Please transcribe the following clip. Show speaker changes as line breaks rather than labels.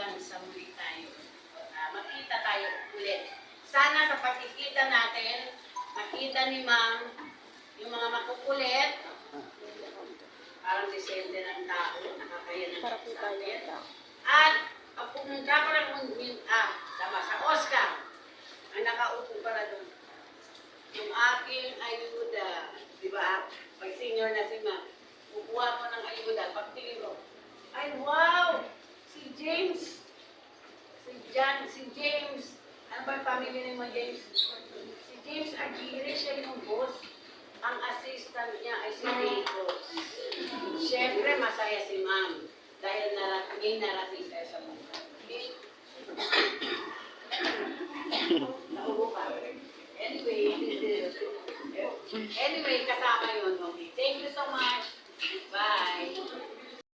hanggang sa muli tayo. Makita tayo ulit. Sana sa pagkikita natin, makita ni Ma'am yung mga makukulit, parang disente ng tao, nakakaya ng tao sa atin. At pag pumunta ko lang sa Oscar, ang nakaupo para doon. Yung aking ayuda, di ba? Pag senior na si Ma'am, kukuha ko ng ayuda, pagtingin ko, ay wow! Si James! Si James, ano ba yung pamilya ni mo, James? Si James Aguirre, siya yung boss. Ang assistant niya ay si Rico. Siyempre, masaya si Ma'am dahil may narating tayo sa mga. Naubo ka. Anyway, kasama yun. Okay. Thank you so much. Bye.